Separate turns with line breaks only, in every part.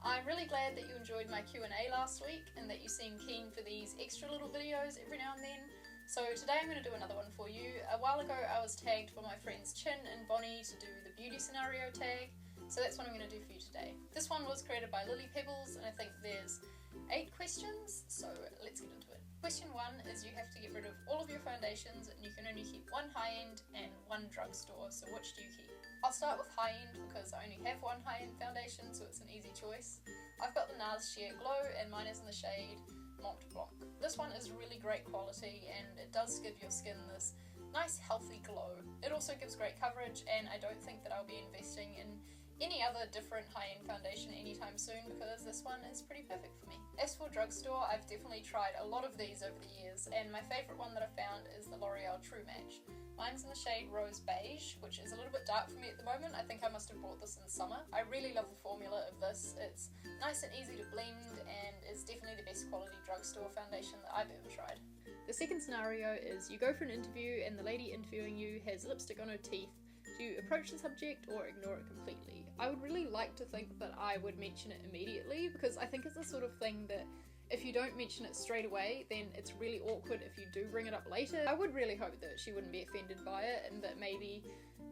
I'm really glad that you enjoyed my Q&A last week and that you seem keen for these extra little videos every now and then. So today I'm going to do another one for you. A while ago I was tagged by my friends Chin and Bonnie to do the beauty scenario tag, so that's what I'm going to do for you today. This one was created by Lily Pebbles and I think there's 8 questions, so let's get into it. Question 1 is you have to get rid of all of your foundations and you can only keep one high-end and one drugstore, so which do you keep? I'll start with high-end because I only have one high-end foundation, so it's an easy choice. I've got the Nars Sheer Glow and mine is in the shade Mont Blanc. This one is really great quality and it does give your skin this nice healthy glow. It also gives great coverage and I don't think that I'll be investing in any other different high-end foundation anytime soon because this one is pretty perfect for me. As for drugstore, I've definitely tried a lot of these over the years and my favourite one that I've found is the Loreal True Match. Mine's in the shade Rose Beige, which is a little bit dark for me at the moment. I think I must have bought this in summer. I really love the formula of this. It's nice and easy to blend and is definitely the best quality drugstore foundation that I've ever tried. The second scenario is you go for an interview and the lady interviewing you has lipstick on her teeth. Do you approach the subject or ignore it completely? I would really like to think that I would mention it immediately because I think it's the sort of thing that if you don't mention it straight away, then it's really awkward if you do bring it up later. I would really hope that she wouldn't be offended by it and that maybe,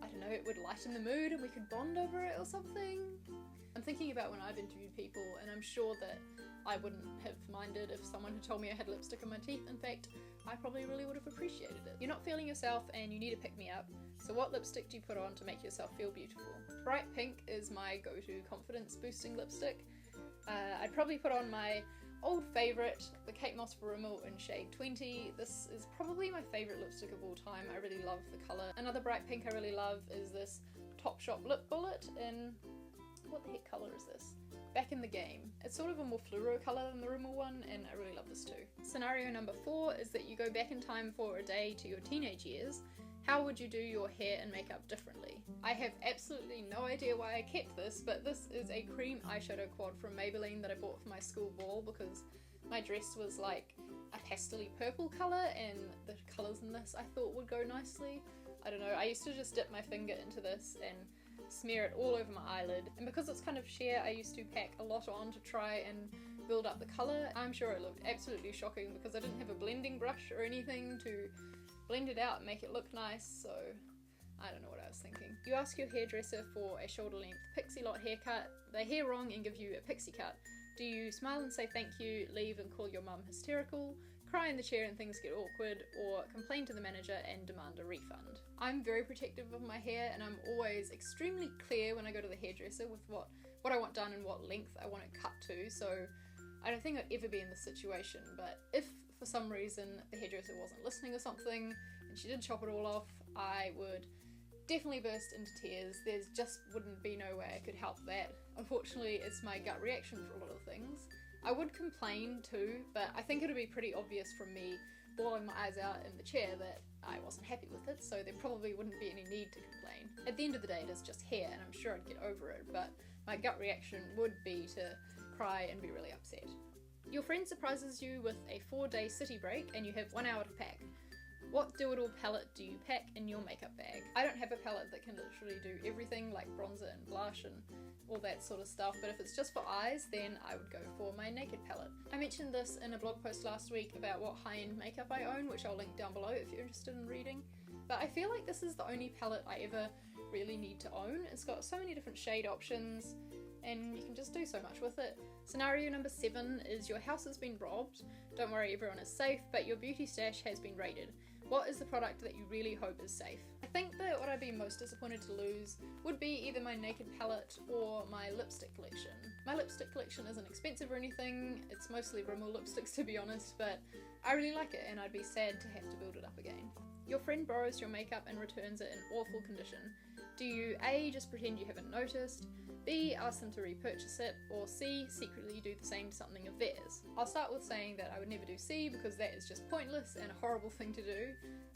I don't know, it would lighten the mood and we could bond over it or something. I'm thinking about when I've interviewed people and I'm sure that I wouldn't have minded if someone had told me I had lipstick on my teeth. In fact, I probably really would have appreciated it. You're not feeling yourself and you need to pick me up, so what lipstick do you put on to make yourself feel beautiful? Bright pink is my go-to confidence boosting lipstick. I'd probably put on my old favourite, the Kate Moss Rimmel in shade 20. This is probably my favourite lipstick of all time. I really love the colour. Another bright pink I really love is this Topshop Lip Bullet in, what the heck colour is this? Back in the Game. It's sort of a more fluoro colour than the Rimmel one and I really love this too. Scenario number 4 is that you go back in time for a day to your teenage years. How would you do your hair and makeup differently? I have absolutely no idea why I kept this, but this is a cream eyeshadow quad from Maybelline that I bought for my school ball because my dress was like a pastel-y purple colour and the colours in this I thought would go nicely. I don't know, I used to just dip my finger into this and smear it all over my eyelid, and because it's kind of sheer I used to pack a lot on to try and build up the colour. I'm sure it looked absolutely shocking because I didn't have a blending brush or anything to blend it out and make it look nice, so I don't know what I was thinking. You ask your hairdresser for a shoulder length pixie lot haircut, they hear wrong and give you a pixie cut. Do you smile and say thank you, leave and call your mum hysterical, cry in the chair and things get awkward, or complain to the manager and demand a refund? I'm very protective of my hair and I'm always extremely clear when I go to the hairdresser with what I want done and what length I want it cut to, so I don't think I'd ever be in this situation, but if for some reason the hairdresser wasn't listening or something and she did chop it all off, I would definitely burst into tears. There just wouldn't be no way I could help that. Unfortunately, it's my gut reaction for a lot of things. I would complain too, but I think it would be pretty obvious from me bawling my eyes out in the chair that I wasn't happy with it, so there probably wouldn't be any need to complain. At the end of the day, it is just hair and I'm sure I'd get over it, but my gut reaction would be to cry and be really upset. Your friend surprises you with a 4-day city break and you have 1 hour to pack. What do-it-all palette do you pack in your makeup bag? I don't have a palette that can literally do everything like bronzer and blush and all that sort of stuff, but if it's just for eyes, then I would go for my Naked palette. I mentioned this in a blog post last week about what high-end makeup I own, which I'll link down below if you're interested in reading, but I feel like this is the only palette I ever really need to own. It's got so many different shade options and you can just do so much with it. Scenario number 7 is your house has been robbed. Don't worry, everyone is safe, but your beauty stash has been raided. What is the product that you really hope is safe? I think that what I'd be most disappointed to lose would be either my Naked palette or my lipstick collection. My lipstick collection isn't expensive or anything, it's mostly Rimmel lipsticks to be honest, but I really like it and I'd be sad to have to build it up again. Your friend borrows your makeup and returns it in awful condition. Do you A, just pretend you haven't noticed, B, ask them to repurchase it, or C, secretly do the same to something of theirs? I'll start with saying that I would never do C because that is just pointless and a horrible thing to do.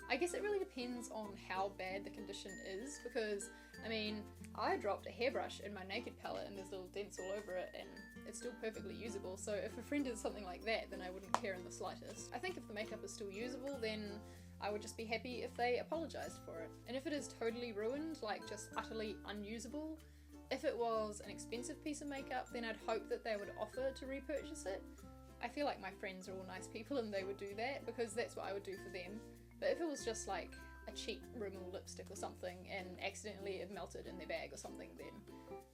I guess it really depends on how bad the condition is because, I mean, I dropped a hairbrush in my Naked palette and there's little dents all over it and it's still perfectly usable, so if a friend did something like that then I wouldn't care in the slightest. I think if the makeup is still usable then I would just be happy if they apologised for it. And if it is totally ruined, like just utterly unusable, If it was an expensive piece of makeup, then I'd hope that they would offer to repurchase it. I feel like my friends are all nice people and they would do that because that's what I would do for them. But if it was just like a cheap Rimmel lipstick or something and accidentally it melted in their bag or something, then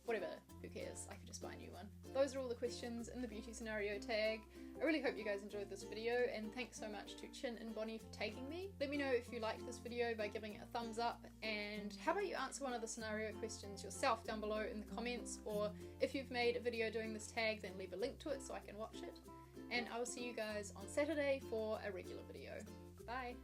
whatever, who cares, I could just buy a new one. Those are all the questions in the beauty scenario tag. I really hope you guys enjoyed this video, and thanks so much to Chin and Bonnie for tagging me. Let me know if you liked this video by giving it a thumbs up, and how about you answer one of the scenario questions yourself down below in the comments, or if you've made a video doing this tag, then leave a link to it so I can watch it. And I will see you guys on Saturday for a regular video. Bye!